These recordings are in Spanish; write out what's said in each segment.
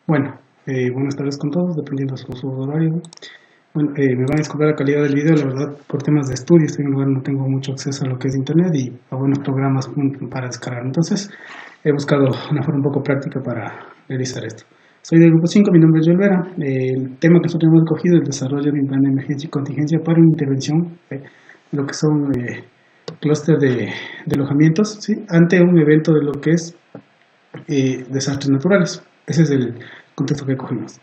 Bueno, buenas tardes con todos, dependiendo de su horario. Bueno, me van a disculpar la calidad del video, la verdad, por temas de estudio, estoy en un lugar no tengo mucho acceso a lo que es internet y a buenos programas para descargar. Entonces, he buscado una forma un poco práctica para realizar esto. Soy del grupo 5, mi nombre es Joel Vera. El tema que nosotros hemos escogido es el desarrollo de un plan de emergencia y contingencia para una intervención, lo que son clústeres de alojamientos, ¿sí? Ante un evento de lo que es desastres naturales. Ese es el contexto que cogimos.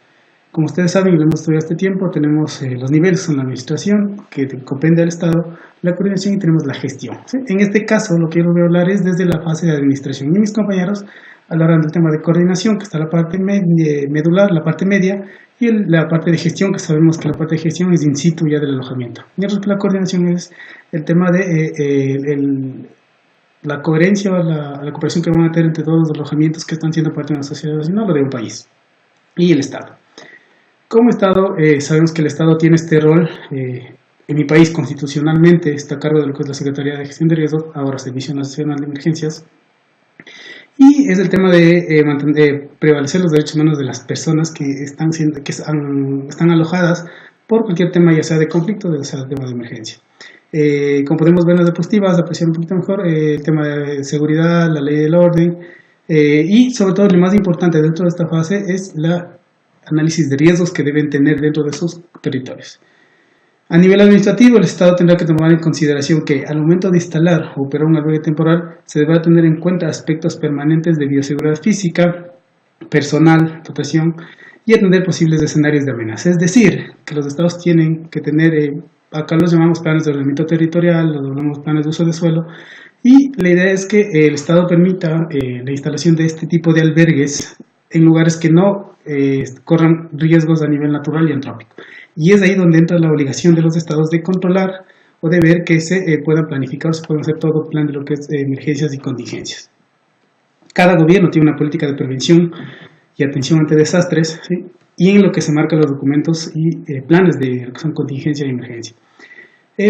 Como ustedes saben, lo hemos estudiado este tiempo, tenemos los niveles, son la administración, que comprende al Estado, la coordinación y tenemos la gestión. ¿Sí? En este caso, lo que yo voy a hablar es desde la fase de administración. Y mis compañeros hablarán del tema de coordinación, que está la parte medular, la parte media, y la parte de gestión, que sabemos que la parte de gestión es in situ ya del alojamiento. Mientras que la coordinación es el tema de la coherencia o la cooperación que van a tener entre todos los alojamientos que están siendo parte de una sociedad nacional o de un país y el Estado. Como Estado, sabemos que el Estado tiene este rol, en mi país constitucionalmente está a cargo de lo que es la Secretaría de Gestión de Riesgos, ahora Servicio Nacional de Emergencias, y es el tema de prevalecer los derechos humanos de las personas que están alojadas por cualquier tema, ya sea de conflicto o ya sea de tema de emergencia. Como podemos ver en las diapositivas, apreciar un poquito mejor el tema de seguridad, la ley del orden, y sobre todo lo más importante dentro de esta fase es la análisis de riesgos que deben tener dentro de sus territorios. A nivel administrativo, el Estado tendrá que tomar en consideración que al momento de instalar o operar un albergue temporal se deberá tener en cuenta aspectos permanentes de bioseguridad física, personal, dotación y atender posibles escenarios de amenaza. Es decir, que los estados tienen que tener, acá los llamamos planes de ordenamiento territorial, los llamamos planes de uso de suelo, y la idea es que el Estado permita la instalación de este tipo de albergues en lugares que no corran riesgos a nivel natural y antrópico. Y es ahí donde entra la obligación de los estados de controlar o de ver que se puedan planificar o se puedan hacer todo plan de lo que es emergencias y contingencias. Cada gobierno tiene una política de prevención y atención ante desastres, ¿sí? Y en lo que se marcan los documentos y planes de lo que son contingencia y emergencia.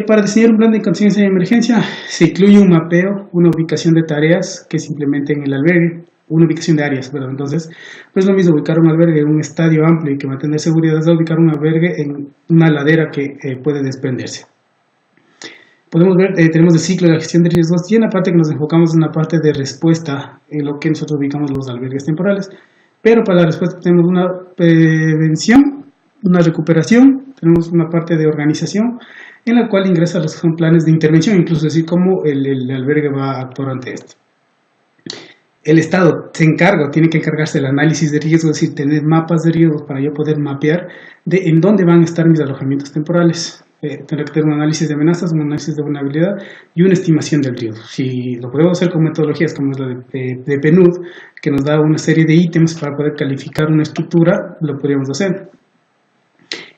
Para diseñar un plan de contingencia y emergencia se incluye un mapeo, una ubicación de tareas que se implementen en el albergue, una ubicación de áreas, ¿verdad? Entonces, no es lo mismo ubicar un albergue en un estadio amplio y que va a tener seguridad, es ubicar un albergue en una ladera que puede desprenderse. Podemos ver, tenemos el ciclo de la gestión de riesgos y en la parte que nos enfocamos en la parte de respuesta, en lo que nosotros ubicamos los albergues temporales. Pero para la respuesta tenemos una prevención, una recuperación, tenemos una parte de organización en la cual ingresan los que son planes de intervención, incluso decir cómo el albergue va a actuar ante esto. El Estado se encarga, tiene que encargarse del análisis de riesgos, es decir, tener mapas de riesgos para yo poder mapear de en dónde van a estar mis alojamientos temporales. Tendrá que tener un análisis de amenazas, un análisis de vulnerabilidad y una estimación del riesgo. Si lo podemos hacer con metodologías como es la de PNUD, que nos da una serie de ítems para poder calificar una estructura, lo podríamos hacer.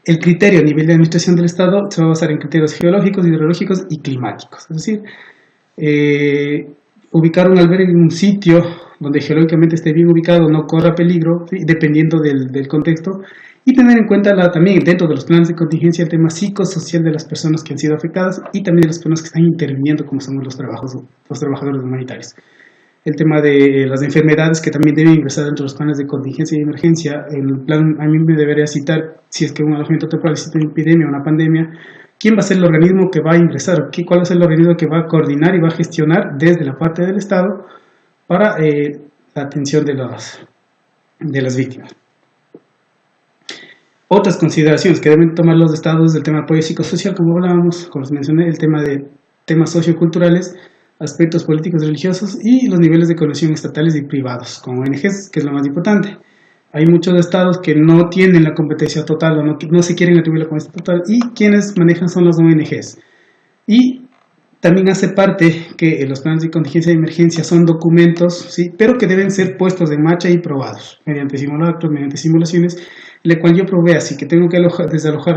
El criterio a nivel de administración del Estado se va a basar en criterios geológicos, hidrológicos y climáticos. Es decir, ubicar un albergue en un sitio donde geológicamente esté bien ubicado, no corra peligro, ¿sí? Dependiendo del contexto, y tener en cuenta también dentro de los planes de contingencia el tema psicosocial de las personas que han sido afectadas y también de las personas que están interviniendo, como somos los trabajadores humanitarios. El tema de las enfermedades que también deben ingresar dentro de los planes de contingencia y emergencia. El plan a mí me debería citar, si es que un alojamiento temporal existe una epidemia o una pandemia, quién va a ser el organismo que va a ingresar, cuál va a ser el organismo que va a coordinar y va a gestionar desde la parte del Estado para la atención de las víctimas. Otras consideraciones que deben tomar los estados del tema de apoyo psicosocial, como hablábamos, como les mencioné, el tema de temas socioculturales, aspectos políticos y religiosos y los niveles de conexión estatales y privados, con ONGs, que es lo más importante. Hay muchos estados que no tienen la competencia total o no se quieren atribuir la competencia total y quienes manejan son las ONGs. Y también hace parte que los planes de contingencia y emergencia son documentos, ¿sí? Pero que deben ser puestos en marcha y probados mediante simulacros, mediante simulaciones, en la cual yo provea, si que tengo que desalojar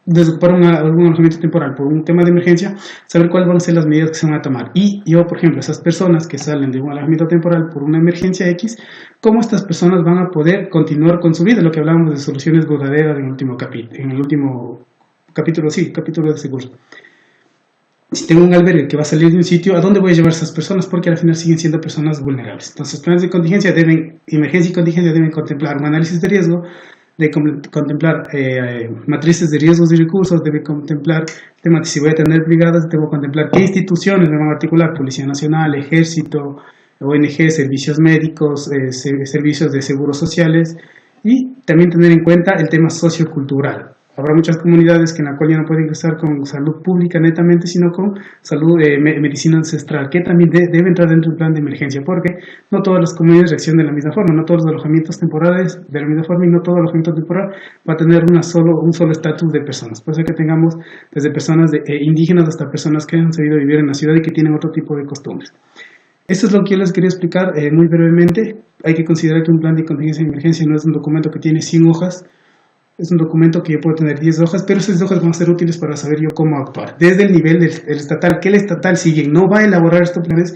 desocupar algún alojamiento temporal por un tema de emergencia, saber cuáles van a ser las medidas que se van a tomar. Y yo, por ejemplo, esas personas que salen de un alojamiento temporal por una emergencia X, cómo estas personas van a poder continuar con su vida, lo que hablábamos de soluciones duraderas en el último capítulo de ese curso. si tengo un albergue que va a salir de un sitio, ¿a dónde voy a llevar a esas personas? Porque al final siguen siendo personas vulnerables. Entonces, planes de contingencia emergencia y contingencia deben contemplar un análisis de riesgo, de contemplar matrices de riesgos y recursos, debe contemplar el tema de si voy a tener brigadas, debo contemplar qué instituciones me van a articular, Policía Nacional, Ejército, ONG, servicios médicos, servicios de seguros sociales, y también tener en cuenta el tema sociocultural. Habrá muchas comunidades que en la cual ya no pueden ingresar con salud pública netamente, sino con salud, medicina ancestral, que también debe entrar dentro del plan de emergencia, porque no todas las comunidades reaccionan de la misma forma, no todos los alojamientos temporales de la misma forma, y no todo alojamiento temporal va a tener un solo estatus de personas. Puede ser que tengamos desde personas indígenas hasta personas que han sabido vivir en la ciudad y que tienen otro tipo de costumbres. Esto es lo que yo les quería explicar muy brevemente. Hay que considerar que un plan de contingencia y emergencia no es un documento que tiene 100 hojas, es un documento que yo puedo tener 10 hojas, pero esas hojas van a ser útiles para saber yo cómo actuar. Desde el nivel del estatal, que el estatal sigue, no va a elaborar estos planes,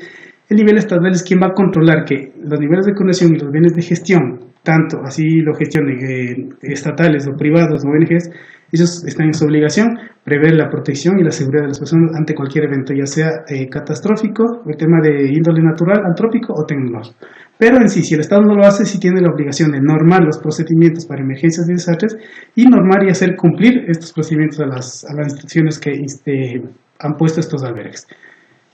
el nivel estatal es quien va a controlar que los niveles de conexión y los bienes de gestión, tanto así lo gestionen estatales o privados o ONGs, ellos están en su obligación prever la protección y la seguridad de las personas ante cualquier evento, ya sea catastrófico, el tema de índole natural, antrópico o tecnológico. Pero en sí, si el Estado no lo hace, sí tiene la obligación de normar los procedimientos para emergencias y desastres y normar y hacer cumplir estos procedimientos a las instituciones que han puesto estos albergues.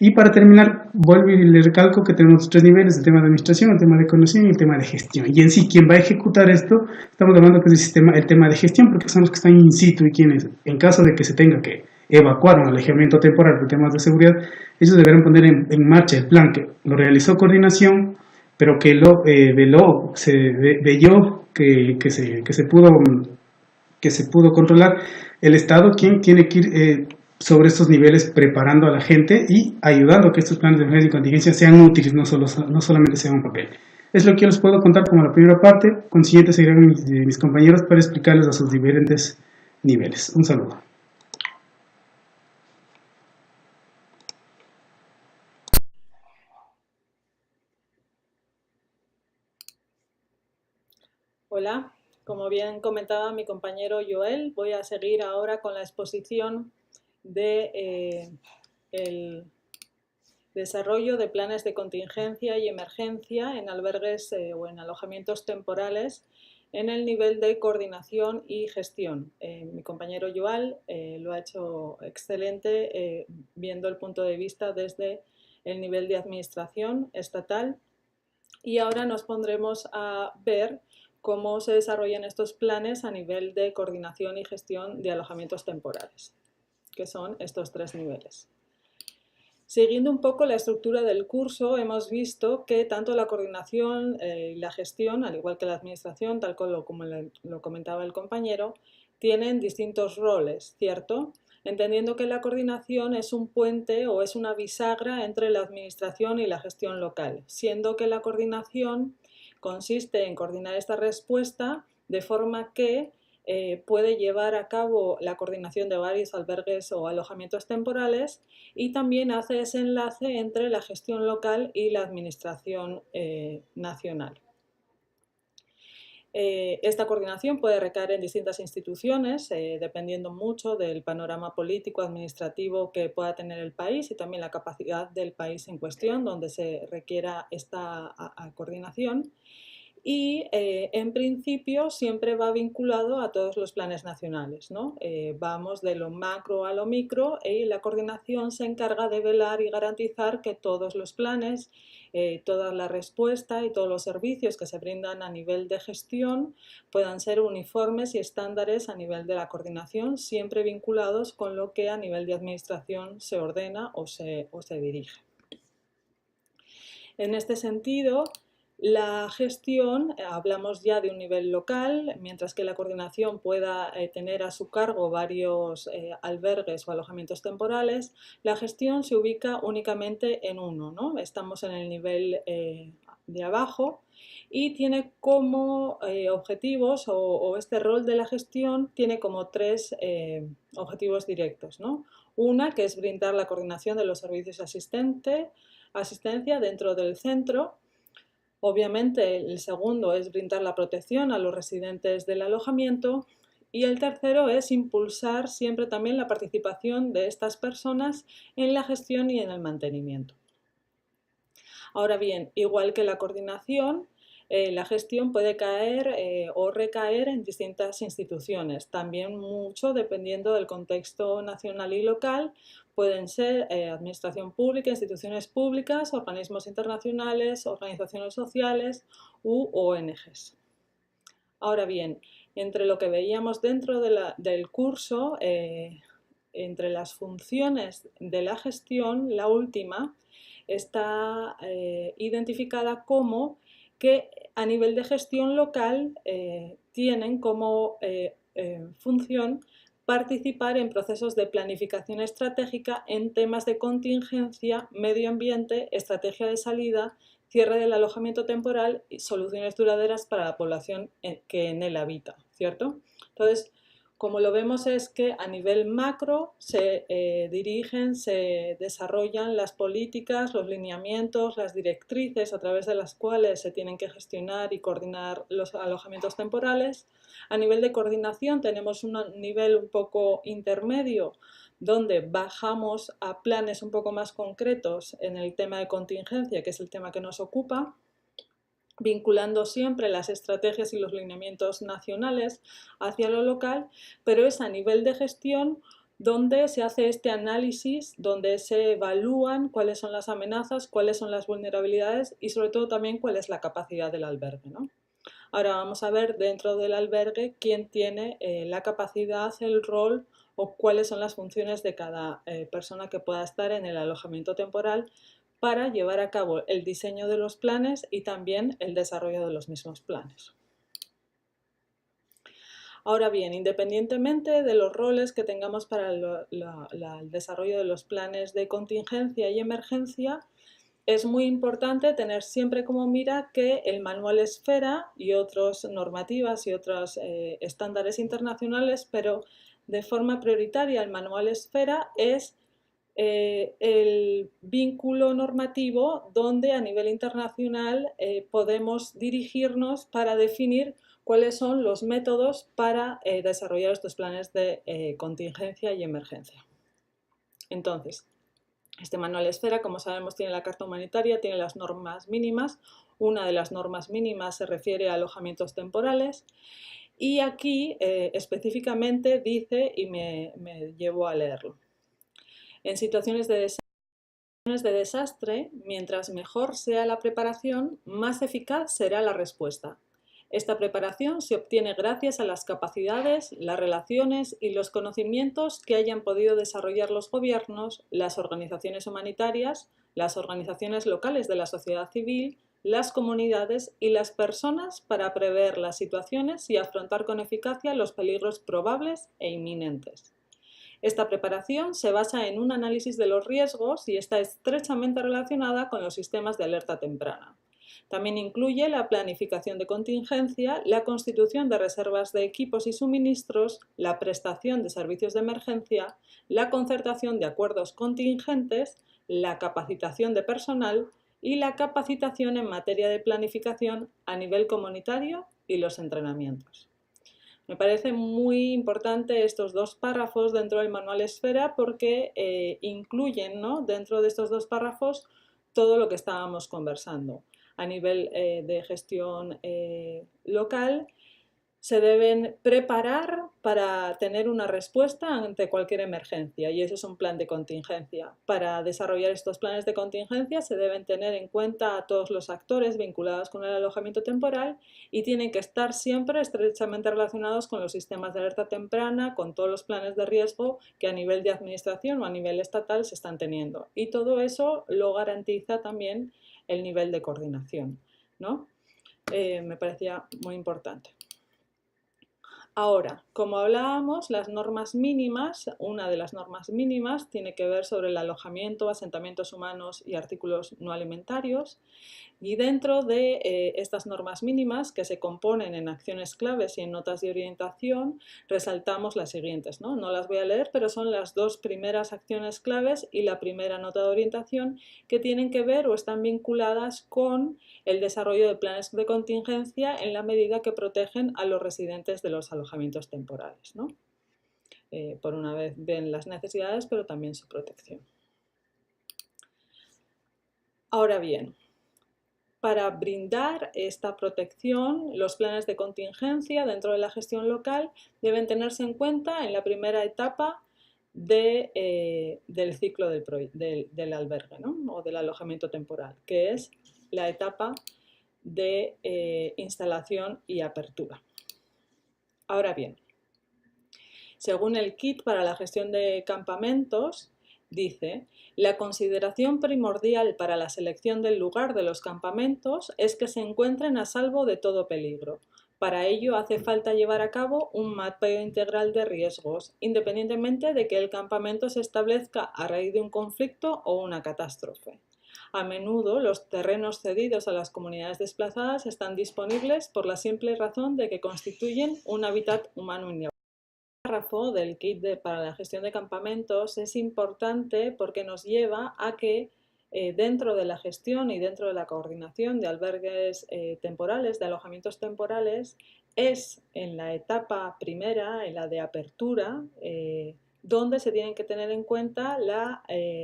Y para terminar, vuelvo y le recalco que tenemos 3 niveles: el tema de administración, el tema de conocimiento y el tema de gestión. Y en sí, quien va a ejecutar esto, estamos hablando que es el tema de gestión, porque son los que están in situ y quienes, en caso de que se tenga que evacuar un alojamiento temporal por temas de seguridad, ellos deberán poner en marcha el plan que lo realizó coordinación, pero que lo veló, veyó que se pudo controlar el Estado, quien tiene que ir sobre estos niveles preparando a la gente y ayudando a que estos planes de emergencia y contingencia sean útiles, no solamente sean un papel. Es lo que yo les puedo contar como la primera parte. Consiguiente seguirán mis compañeros para explicarles a sus diferentes niveles. Un saludo. Hola, como bien comentaba mi compañero Joel, voy a seguir ahora con la exposición de el desarrollo de planes de contingencia y emergencia en albergues o en alojamientos temporales en el nivel de coordinación y gestión. Mi compañero Joel lo ha hecho excelente viendo el punto de vista desde el nivel de administración estatal, y ahora nos pondremos a ver cómo se desarrollan estos planes a nivel de coordinación y gestión de alojamientos temporales, que son estos 3 niveles. Siguiendo un poco la estructura del curso, hemos visto que tanto la coordinación y la gestión, al igual que la administración, tal como lo comentaba el compañero, tienen distintos roles, ¿cierto? Entendiendo que la coordinación es un puente o es una bisagra entre la administración y la gestión local, siendo que la coordinación consiste en coordinar esta respuesta de forma que puede llevar a cabo la coordinación de varios albergues o alojamientos temporales, y también hace ese enlace entre la gestión local y la administración nacional. Esta coordinación puede recaer en distintas instituciones, dependiendo mucho del panorama político, administrativo que pueda tener el país y también la capacidad del país en cuestión donde se requiera esta coordinación. Y en principio siempre va vinculado a todos los planes nacionales, ¿no? Vamos de lo macro a lo micro, y la coordinación se encarga de velar y garantizar que todos los planes, toda la respuesta y todos los servicios que se brindan a nivel de gestión puedan ser uniformes y estándares a nivel de la coordinación, siempre vinculados con lo que a nivel de administración se ordena o se dirige. En este sentido, la gestión, hablamos ya de un nivel local, mientras que la coordinación pueda tener a su cargo varios albergues o alojamientos temporales. La gestión se ubica únicamente en uno, ¿no? Estamos en el nivel de abajo, y tiene como objetivos, o este rol de la gestión tiene como 3 objetivos directos, ¿no? Una, que es brindar la coordinación de los servicios de asistencia dentro del centro. Obviamente el segundo es brindar la protección a los residentes del alojamiento, Y el tercero es impulsar siempre también la participación de estas personas en la gestión y en el mantenimiento. Ahora bien, igual que la coordinación, la gestión puede caer o recaer en distintas instituciones, también mucho dependiendo del contexto nacional y local. Pueden ser administración pública, instituciones públicas, organismos internacionales, organizaciones sociales u ONGs. Ahora bien, entre lo que veíamos dentro del curso, entre las funciones de la gestión, la última está identificada como que a nivel de gestión local tienen como función participar en procesos de planificación estratégica en temas de contingencia, medio ambiente, estrategia de salida, cierre del alojamiento temporal y soluciones duraderas para la población que en él habita, ¿cierto? Entonces, como lo vemos es que a nivel macro se dirigen, se desarrollan las políticas, los lineamientos, las directrices a través de las cuales se tienen que gestionar y coordinar los alojamientos temporales. A nivel de coordinación tenemos un nivel un poco intermedio donde bajamos a planes un poco más concretos en el tema de contingencia, que es el tema que nos ocupa, vinculando siempre las estrategias y los lineamientos nacionales hacia lo local, pero es a nivel de gestión donde se hace este análisis, donde se evalúan cuáles son las amenazas, cuáles son las vulnerabilidades y sobre todo también cuál es la capacidad del albergue, ¿no? Ahora vamos a ver dentro del albergue quién tiene la capacidad, el rol o cuáles son las funciones de cada persona que pueda estar en el alojamiento temporal para llevar a cabo el diseño de los planes y también el desarrollo de los mismos planes. Ahora bien, independientemente de los roles que tengamos para el desarrollo de los planes de contingencia y emergencia, es muy importante tener siempre como mira que el manual Esfera y otras normativas y otros estándares internacionales, pero de forma prioritaria el manual Esfera es el vínculo normativo donde a nivel internacional podemos dirigirnos para definir cuáles son los métodos para desarrollar estos planes de contingencia y emergencia. Entonces, este manual Esfera, como sabemos, tiene la Carta Humanitaria, tiene las normas mínimas. Una de las normas mínimas se refiere a alojamientos temporales y aquí específicamente dice, y me llevo a leerlo, en situaciones de desastre, mientras mejor sea la preparación, más eficaz será la respuesta. Esta preparación se obtiene gracias a las capacidades, las relaciones y los conocimientos que hayan podido desarrollar los gobiernos, las organizaciones humanitarias, las organizaciones locales de la sociedad civil, las comunidades y las personas para prever las situaciones y afrontar con eficacia los peligros probables e inminentes. Esta preparación se basa en un análisis de los riesgos y está estrechamente relacionada con los sistemas de alerta temprana. También incluye la planificación de contingencia, la constitución de reservas de equipos y suministros, la prestación de servicios de emergencia, la concertación de acuerdos contingentes, la capacitación de personal y la capacitación en materia de planificación a nivel comunitario y los entrenamientos. Me parece muy importante estos dos párrafos dentro del manual Esfera porque incluyen, ¿no?, dentro de estos dos párrafos todo lo que estábamos conversando. A nivel de gestión local, se deben preparar para tener una respuesta ante cualquier emergencia y eso es un plan de contingencia. Para desarrollar estos planes de contingencia se deben tener en cuenta a todos los actores vinculados con el alojamiento temporal y tienen que estar siempre estrechamente relacionados con los sistemas de alerta temprana, con todos los planes de riesgo que a nivel de administración o a nivel estatal se están teniendo. Y todo eso lo garantiza también el nivel de coordinación, ¿no? Me parecía muy importante. Ahora, como hablábamos, las normas mínimas, una de las normas mínimas tiene que ver sobre el alojamiento, asentamientos humanos y artículos no alimentarios. Y dentro de estas normas mínimas, que se componen en acciones claves y en notas de orientación, resaltamos las siguientes, ¿no? No las voy a leer, pero son las dos primeras acciones claves y la primera nota de orientación que tienen que ver o están vinculadas con el desarrollo de planes de contingencia en la medida que protegen a los residentes de los alojamientos. alojamientos temporales, ¿no? Por una vez ven las necesidades, pero también su protección. Ahora bien, para brindar esta protección, los planes de contingencia dentro de la gestión local deben tenerse en cuenta en la primera etapa del ciclo del albergue, ¿no? O del alojamiento temporal, que es la etapa de instalación y apertura. Ahora bien, según el kit para la gestión de campamentos, dice: la consideración primordial para la selección del lugar de los campamentos es que se encuentren a salvo de todo peligro. Para ello hace falta llevar a cabo un mapeo integral de riesgos, independientemente de que el campamento se establezca a raíz de un conflicto o una catástrofe. A menudo los terrenos cedidos a las comunidades desplazadas están disponibles por la simple razón de que constituyen un hábitat humano inevitable. El párrafo del kit para la gestión de campamentos es importante porque nos lleva a que dentro de la gestión y dentro de la coordinación de albergues temporales, de alojamientos temporales, es en la etapa primera, en la de apertura, donde se tienen que tener en cuenta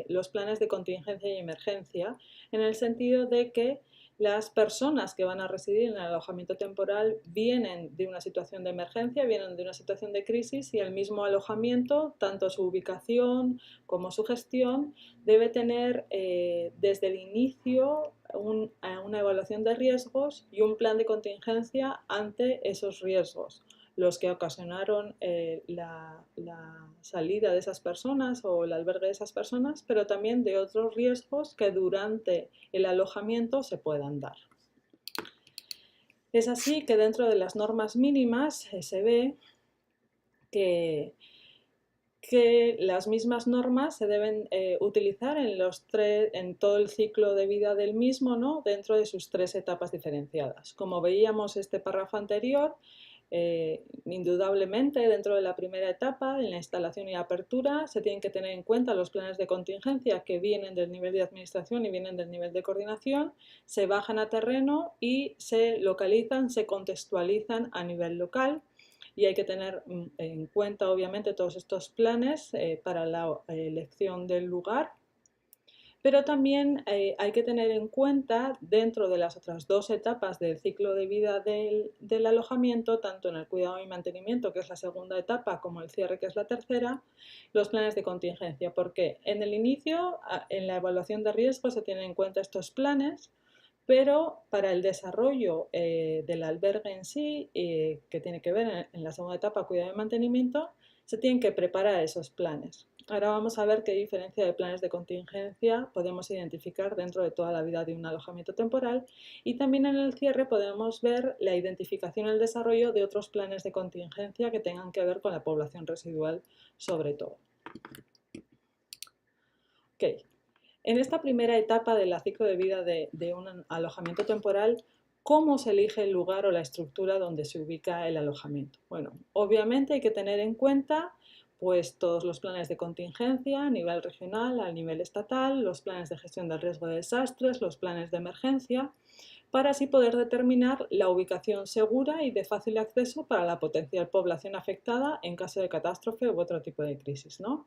los planes de contingencia y emergencia, en el sentido de que las personas que van a residir en el alojamiento temporal vienen de una situación de emergencia, vienen de una situación de crisis, y el mismo alojamiento, tanto su ubicación como su gestión, debe tener desde el inicio una evaluación de riesgos y un plan de contingencia ante esos riesgos, los que ocasionaron la salida de esas personas o el albergue de esas personas, pero también de otros riesgos que durante el alojamiento se puedan dar. Es así que dentro de las normas mínimas se ve que las mismas normas se deben utilizar en todo el ciclo de vida del mismo, ¿no? Dentro de sus 3 etapas diferenciadas. Como veíamos este párrafo anterior, indudablemente dentro de la primera etapa, en la instalación y apertura, se tienen que tener en cuenta los planes de contingencia que vienen del nivel de administración y vienen del nivel de coordinación, se bajan a terreno y se localizan, se contextualizan a nivel local, y hay que tener en cuenta obviamente todos estos planes para la elección del lugar. Pero también hay que tener en cuenta, dentro de las otras 2 etapas del ciclo de vida del alojamiento, tanto en el cuidado y mantenimiento, que es la segunda etapa, como el cierre, que es la tercera, los planes de contingencia. Porque en el inicio, en la evaluación de riesgos, se tienen en cuenta estos planes, pero para el desarrollo del albergue en sí, que tiene que ver en la segunda etapa, cuidado y mantenimiento, se tienen que preparar esos planes. Ahora vamos a ver qué diferencia de planes de contingencia podemos identificar dentro de toda la vida de un alojamiento temporal, y también en el cierre podemos ver la identificación y el desarrollo de otros planes de contingencia que tengan que ver con la población residual sobre todo. Okay. En esta primera etapa del ciclo de vida de un alojamiento temporal, ¿cómo se elige el lugar o la estructura donde se ubica el alojamiento? Bueno, obviamente hay que tener en cuenta pues todos los planes de contingencia a nivel regional, a nivel estatal, los planes de gestión del riesgo de desastres, los planes de emergencia, para así poder determinar la ubicación segura y de fácil acceso para la potencial población afectada en caso de catástrofe u otro tipo de crisis, ¿no?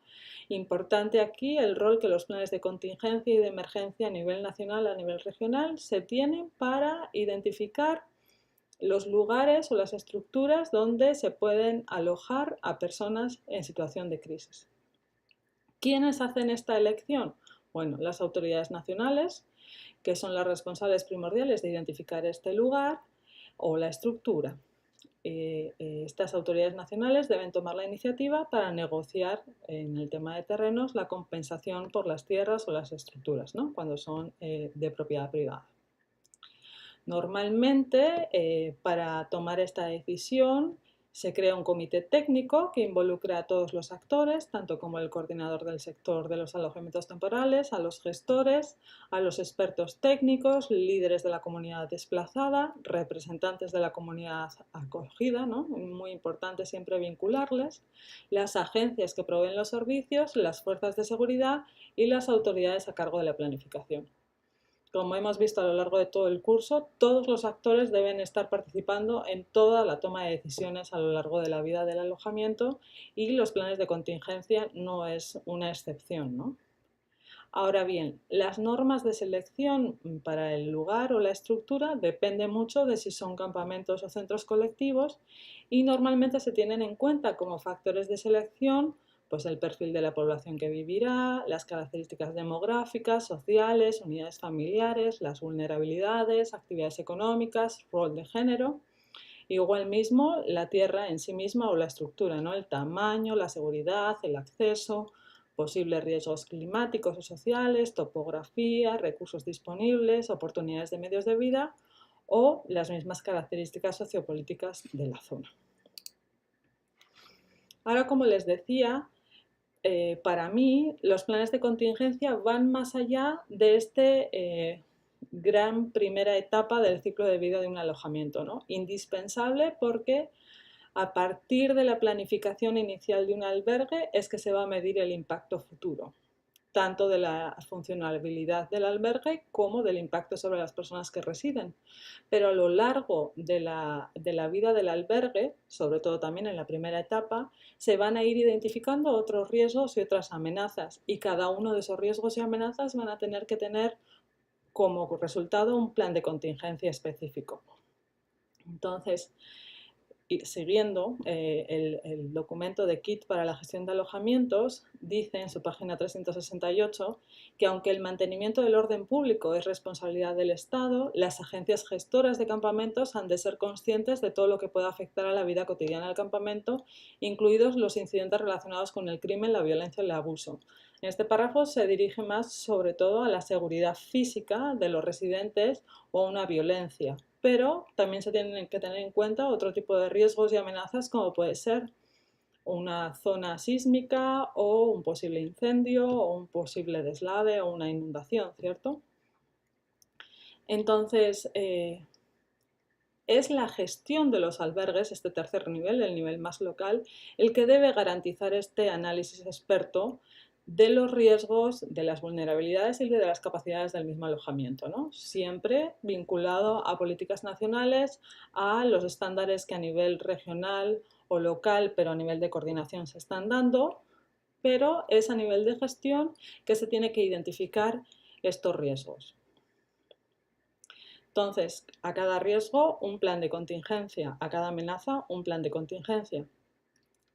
Importante aquí el rol que los planes de contingencia y de emergencia a nivel nacional, a nivel regional, se tienen para identificar los lugares o las estructuras donde se pueden alojar a personas en situación de crisis. ¿Quiénes hacen esta elección? Bueno, las autoridades nacionales, que son las responsables primordiales de identificar este lugar o la estructura. Estas autoridades nacionales deben tomar la iniciativa para negociar en el tema de terrenos la compensación por las tierras o las estructuras, ¿no? Cuando son de propiedad privada. Normalmente, para tomar esta decisión, se crea un comité técnico que involucra a todos los actores, tanto como el coordinador del sector de los alojamientos temporales, a los gestores, a los expertos técnicos, líderes de la comunidad desplazada, representantes de la comunidad acogida, ¿no? Muy importante siempre vincularles, las agencias que proveen los servicios, las fuerzas de seguridad y las autoridades a cargo de la planificación. como hemos visto a lo largo de todo el curso, todos los actores deben estar participando en toda la toma de decisiones a lo largo de la vida del alojamiento y los planes de contingencia no es una excepción, ¿no? Ahora bien, las normas de selección para el lugar o la estructura dependen mucho de si son campamentos o centros colectivos y normalmente se tienen en cuenta como factores de selección pues el perfil de la población que vivirá, las características demográficas, sociales, unidades familiares, las vulnerabilidades, actividades económicas, rol de género. Igual mismo la tierra en sí misma o la estructura, ¿no? El tamaño, la seguridad, el acceso, posibles riesgos climáticos o sociales, topografía, recursos disponibles, oportunidades de medios de vida o las mismas características sociopolíticas de la zona. Ahora, como les decía, para mí los planes de contingencia van más allá de gran primera etapa del ciclo de vida de un alojamiento, ¿no? Indispensable porque a partir de la planificación inicial de un albergue es que se va a medir el impacto futuro, tanto de la funcionalidad del albergue como del impacto sobre las personas que residen. Pero a lo largo de la vida del albergue, sobre todo también en la primera etapa, se van a ir identificando otros riesgos y otras amenazas y cada uno de esos riesgos y amenazas van a tener que tener como resultado un plan de contingencia específico. Entonces, y siguiendo el documento de Kit para la gestión de alojamientos, dice en su página 368 que aunque el mantenimiento del orden público es responsabilidad del Estado, las agencias gestoras de campamentos han de ser conscientes de todo lo que pueda afectar a la vida cotidiana del campamento, incluidos los incidentes relacionados con el crimen, la violencia y el abuso. En este párrafo se dirige más sobre todo a la seguridad física de los residentes o a una violencia, pero también se tienen que tener en cuenta otro tipo de riesgos y amenazas como puede ser una zona sísmica o un posible incendio o un posible deslave o una inundación, ¿cierto? Entonces, es la gestión de los albergues, este tercer nivel, el nivel más local, el que debe garantizar este análisis experto de los riesgos, de las vulnerabilidades y de las capacidades del mismo alojamiento, ¿no? Siempre vinculado a políticas nacionales, a los estándares que a nivel regional o local, pero a nivel de coordinación se están dando, pero es a nivel de gestión que se tiene que identificar estos riesgos. Entonces, a cada riesgo un plan de contingencia, a cada amenaza un plan de contingencia,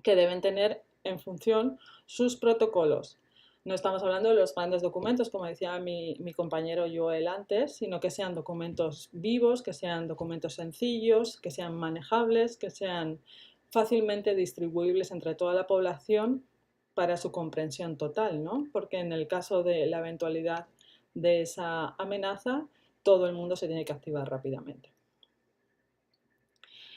que deben tener en función sus protocolos. No estamos hablando de los grandes documentos, como decía mi compañero Joel antes, sino que sean documentos vivos, que sean documentos sencillos, que sean manejables, que sean fácilmente distribuibles entre toda la población para su comprensión total, ¿no? Porque en el caso de la eventualidad de esa amenaza, todo el mundo se tiene que activar rápidamente.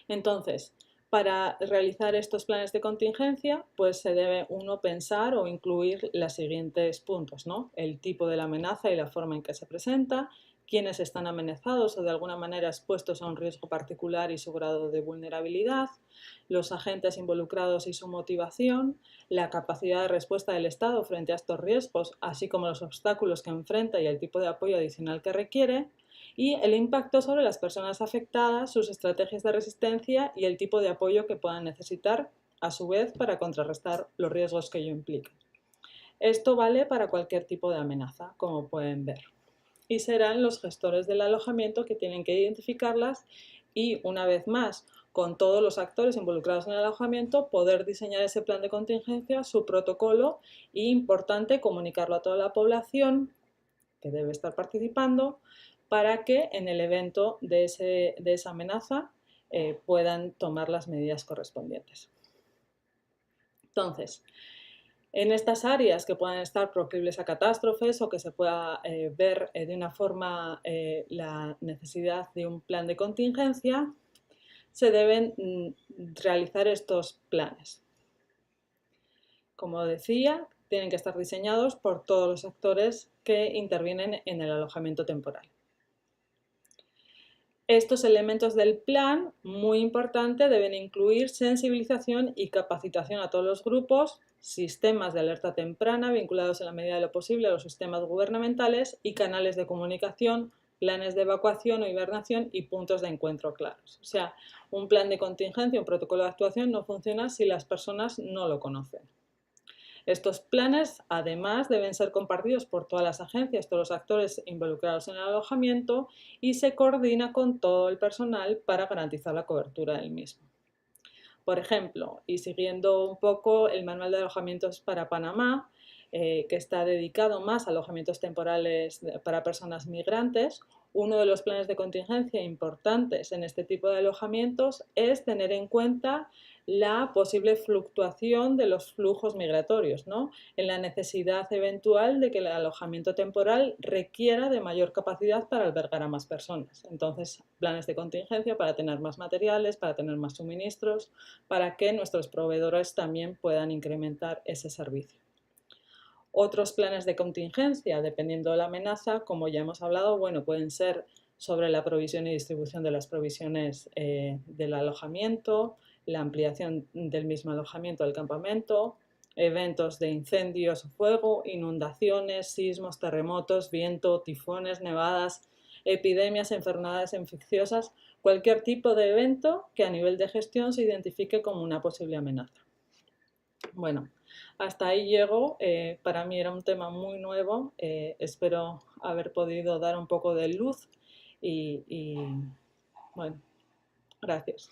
Entonces, para realizar estos planes de contingencia, pues se debe uno pensar o incluir los siguientes puntos, ¿no? El tipo de la amenaza y la forma en que se presenta, quiénes están amenazados o de alguna manera expuestos a un riesgo particular y su grado de vulnerabilidad, los agentes involucrados y su motivación, la capacidad de respuesta del Estado frente a estos riesgos, así como los obstáculos que enfrenta y el tipo de apoyo adicional que requiere, y el impacto sobre las personas afectadas, sus estrategias de resistencia y el tipo de apoyo que puedan necesitar, a su vez, para contrarrestar los riesgos que ello implica. Esto vale para cualquier tipo de amenaza, como pueden ver. Y serán los gestores del alojamiento que tienen que identificarlas y, una vez más, con todos los actores involucrados en el alojamiento, poder diseñar ese plan de contingencia, su protocolo e, importante, comunicarlo a toda la población que debe estar participando para que en el evento de esa amenaza puedan tomar las medidas correspondientes. Entonces, en estas áreas que puedan estar proclives a catástrofes o que se pueda ver de una forma la necesidad de un plan de contingencia, se deben realizar estos planes. Como decía, tienen que estar diseñados por todos los actores que intervienen en el alojamiento temporal. Estos elementos del plan, muy importante, deben incluir sensibilización y capacitación a todos los grupos, sistemas de alerta temprana vinculados en la medida de lo posible a los sistemas gubernamentales y canales de comunicación, planes de evacuación o hibernación y puntos de encuentro claros. O sea, un plan de contingencia, un protocolo de actuación no funciona si las personas no lo conocen. Estos planes, además, deben ser compartidos por todas las agencias, todos los actores involucrados en el alojamiento y se coordina con todo el personal para garantizar la cobertura del mismo. Por ejemplo, y siguiendo un poco el manual de alojamientos para Panamá, que está dedicado más a alojamientos temporales para personas migrantes, uno de los planes de contingencia importantes en este tipo de alojamientos es tener en cuenta la posible fluctuación de los flujos migratorios, ¿no? En la necesidad eventual de que el alojamiento temporal requiera de mayor capacidad para albergar a más personas. Entonces, planes de contingencia para tener más materiales, para tener más suministros, para que nuestros proveedores también puedan incrementar ese servicio. Otros planes de contingencia, dependiendo de la amenaza, como ya hemos hablado, bueno, pueden ser sobre la provisión y distribución de las provisiones del alojamiento, la ampliación del mismo alojamiento del campamento, eventos de incendios o fuego, inundaciones, sismos, terremotos, viento, tifones, nevadas, epidemias, enfermedades infecciosas, cualquier tipo de evento que a nivel de gestión se identifique como una posible amenaza. Bueno, hasta ahí llego. Para mí era un tema muy nuevo. Espero haber podido dar un poco de luz y bueno, gracias.